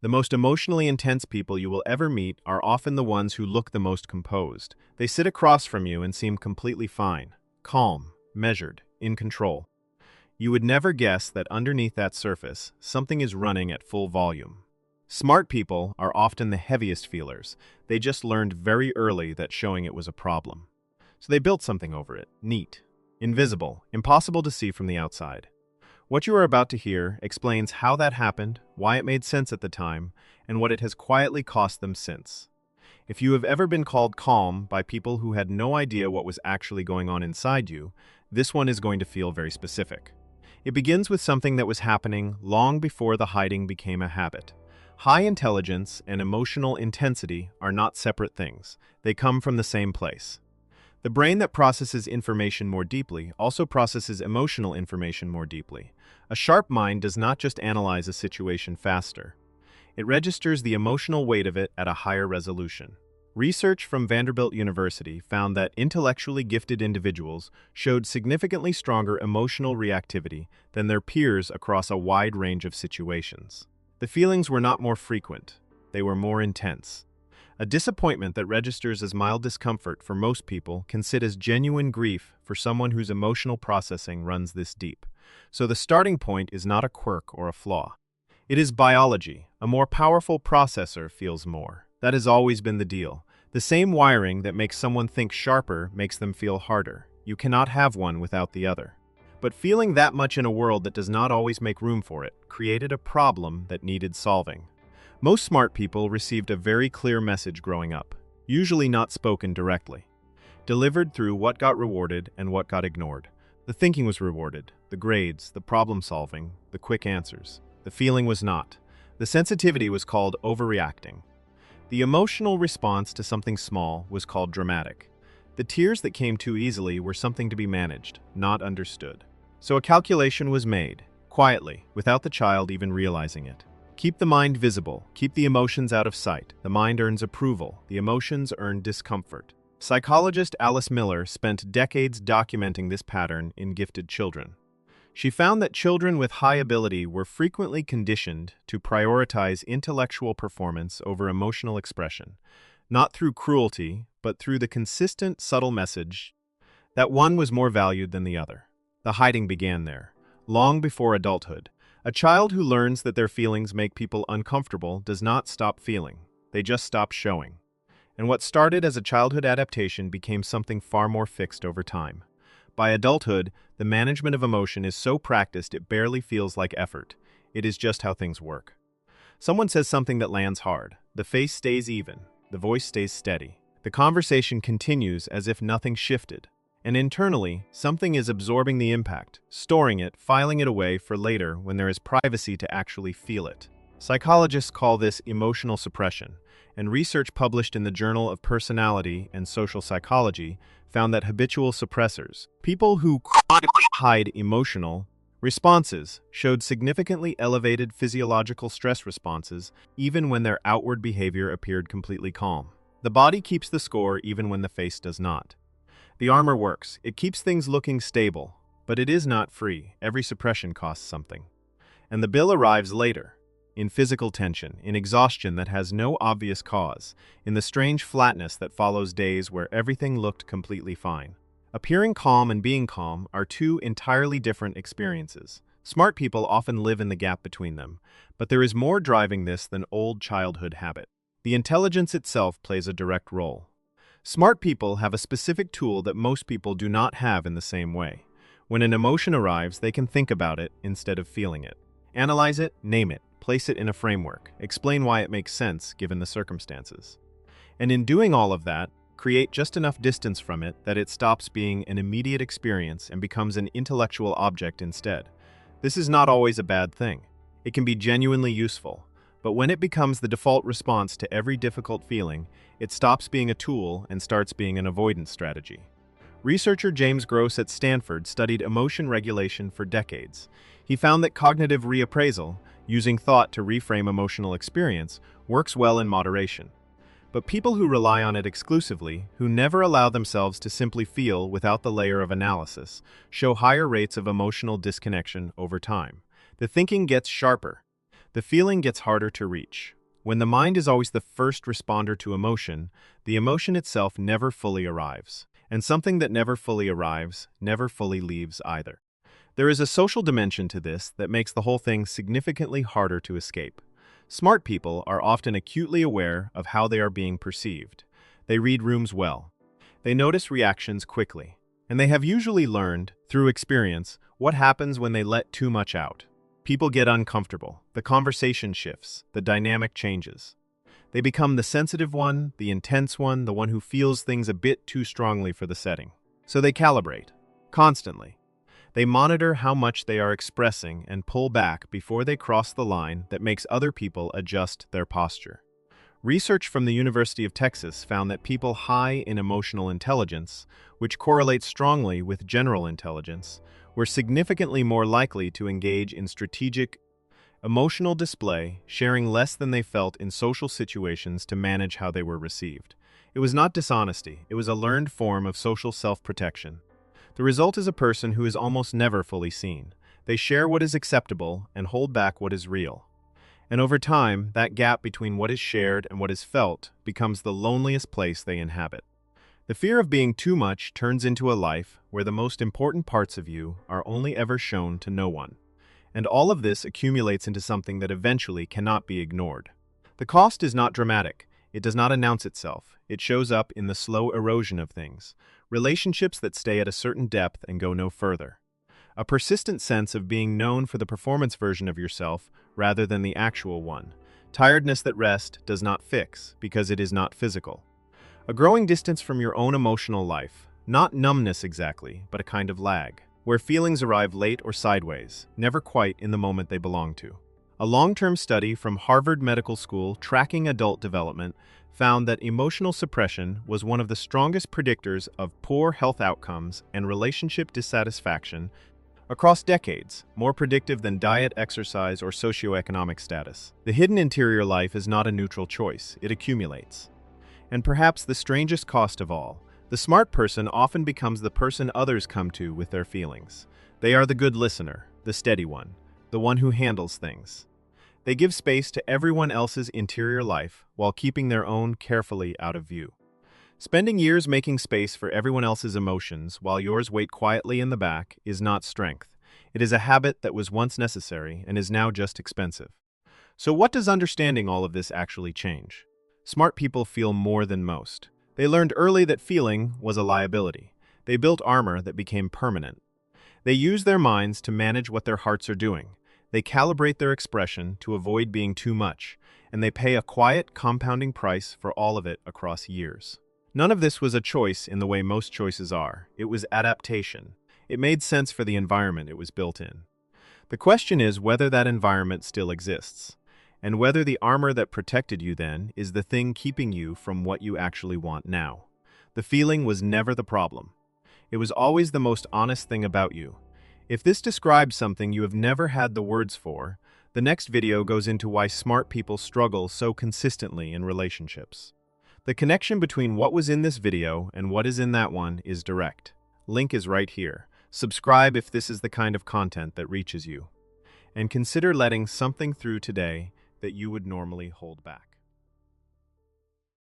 The most emotionally intense people you will ever meet are often the ones who look the most composed. They sit across from you and seem completely fine, calm, measured, in control. You would never guess that underneath that surface, something is running at full volume. Smart people are often the heaviest feelers. They just learned very early that showing it was a problem. So they built something over it, neat, invisible, impossible to see from the outside. What you are about to hear explains how that happened, why it made sense at the time, and what it has quietly cost them since. If you have ever been called calm by people who had no idea what was actually going on inside you, this one is going to feel very specific. It begins with something that was happening long before the hiding became a habit. High intelligence and emotional intensity are not separate things. They come from the same place. The brain that processes information more deeply also processes emotional information more deeply. A sharp mind does not just analyze a situation faster. It registers the emotional weight of it at a higher resolution. Research from Vanderbilt University found that intellectually gifted individuals showed significantly stronger emotional reactivity than their peers across a wide range of situations. The feelings were not more frequent, they were more intense. A disappointment that registers as mild discomfort for most people can sit as genuine grief for someone whose emotional processing runs this deep. So the starting point is not a quirk or a flaw. It is biology. A more powerful processor feels more. That has always been the deal. The same wiring that makes someone think sharper makes them feel harder. You cannot have one without the other. But feeling that much in a world that does not always make room for it created a problem that needed solving. Most smart people received a very clear message growing up, usually not spoken directly, delivered through what got rewarded and what got ignored. The thinking was rewarded, the grades, the problem solving, the quick answers. The feeling was not. The sensitivity was called overreacting. The emotional response to something small was called dramatic. The tears that came too easily were something to be managed, not understood. So a calculation was made, quietly, without the child even realizing it. Keep the mind visible, keep the emotions out of sight. The mind earns approval, the emotions earn discomfort. Psychologist Alice Miller spent decades documenting this pattern in gifted children. She found that children with high ability were frequently conditioned to prioritize intellectual performance over emotional expression, not through cruelty, but through the consistent, subtle message that one was more valued than the other. The hiding began there, long before adulthood. A child who learns that their feelings make people uncomfortable does not stop feeling, they just stop showing. And what started as a childhood adaptation became something far more fixed over time. By adulthood, the management of emotion is so practiced it barely feels like effort. It is just how things work. Someone says something that lands hard. The face stays even, the voice stays steady. The conversation continues as if nothing shifted. And internally, something is absorbing the impact, storing it, filing it away for later when there is privacy to actually feel it. Psychologists call this emotional suppression, and research published in the Journal of Personality and Social Psychology found that habitual suppressors, people who hide emotional responses, showed significantly elevated physiological stress responses even when their outward behavior appeared completely calm. The body keeps the score even when the face does not. The armor works. It keeps things looking stable, but it is not free. Every suppression costs something. And the bill arrives later, in physical tension, in exhaustion that has no obvious cause, in the strange flatness that follows days where everything looked completely fine. Appearing calm and being calm are two entirely different experiences. Smart people often live in the gap between them, but there is more driving this than old childhood habit. The intelligence itself plays a direct role. Smart people have a specific tool that most people do not have in the same way. When an emotion arrives, they can think about it instead of feeling it. Analyze it, name it, place it in a framework, explain why it makes sense given the circumstances. And in doing all of that, create just enough distance from it that it stops being an immediate experience and becomes an intellectual object instead. This is not always a bad thing. It can be genuinely useful. But when it becomes the default response to every difficult feeling, it stops being a tool and starts being an avoidance strategy. Researcher James Gross at Stanford studied emotion regulation for decades. He found that cognitive reappraisal, using thought to reframe emotional experience, works well in moderation. But people who rely on it exclusively, who never allow themselves to simply feel without the layer of analysis, show higher rates of emotional disconnection over time. The thinking gets sharper. The feeling gets harder to reach. When the mind is always the first responder to emotion, the emotion itself never fully arrives. And something that never fully arrives never fully leaves either. There is a social dimension to this that makes the whole thing significantly harder to escape. Smart people are often acutely aware of how they are being perceived. They read rooms well. They notice reactions quickly. And they have usually learned, through experience, what happens when they let too much out. People get uncomfortable. The conversation shifts. The dynamic changes. They become the sensitive one, the intense one, the one who feels things a bit too strongly for the setting. So they calibrate, constantly. They monitor how much they are expressing and pull back before they cross the line that makes other people adjust their posture. Research from the University of Texas found that people high in emotional intelligence, which correlates strongly with general intelligence, were significantly more likely to engage in strategic, emotional display, sharing less than they felt in social situations to manage how they were received. It was not dishonesty, it was a learned form of social self-protection. The result is a person who is almost never fully seen. They share what is acceptable and hold back what is real. And over time, that gap between what is shared and what is felt becomes the loneliest place they inhabit. The fear of being too much turns into a life where the most important parts of you are only ever shown to no one. And all of this accumulates into something that eventually cannot be ignored. The cost is not dramatic. It does not announce itself. It shows up in the slow erosion of things. Relationships that stay at a certain depth and go no further. A persistent sense of being known for the performance version of yourself rather than the actual one. Tiredness that rest does not fix because it is not physical. A growing distance from your own emotional life. Not numbness exactly, but a kind of lag, where feelings arrive late or sideways, never quite in the moment they belong to. A long-term study from Harvard Medical School tracking adult development found that emotional suppression was one of the strongest predictors of poor health outcomes and relationship dissatisfaction across decades, more predictive than diet, exercise, or socioeconomic status. The hidden interior life is not a neutral choice, it accumulates. And perhaps the strangest cost of all, the smart person often becomes the person others come to with their feelings. They are the good listener, the steady one, the one who handles things. They give space to everyone else's interior life while keeping their own carefully out of view. Spending years making space for everyone else's emotions while yours wait quietly in the back is not strength. It is a habit that was once necessary and is now just expensive. So what does understanding all of this actually change? Smart people feel more than most. They learned early that feeling was a liability. They built armor that became permanent. They use their minds to manage what their hearts are doing. They calibrate their expression to avoid being too much, and they pay a quiet, compounding price for all of it across years. None of this was a choice in the way most choices are. It was adaptation. It made sense for the environment it was built in. The question is whether that environment still exists, and whether the armor that protected you then is the thing keeping you from what you actually want now. The feeling was never the problem. It was always the most honest thing about you. If this describes something you have never had the words for, the next video goes into why smart people struggle so consistently in relationships. The connection between what was in this video and what is in that one is direct. Link is right here. Subscribe if this is the kind of content that reaches you. And consider letting something through today that you would normally hold back.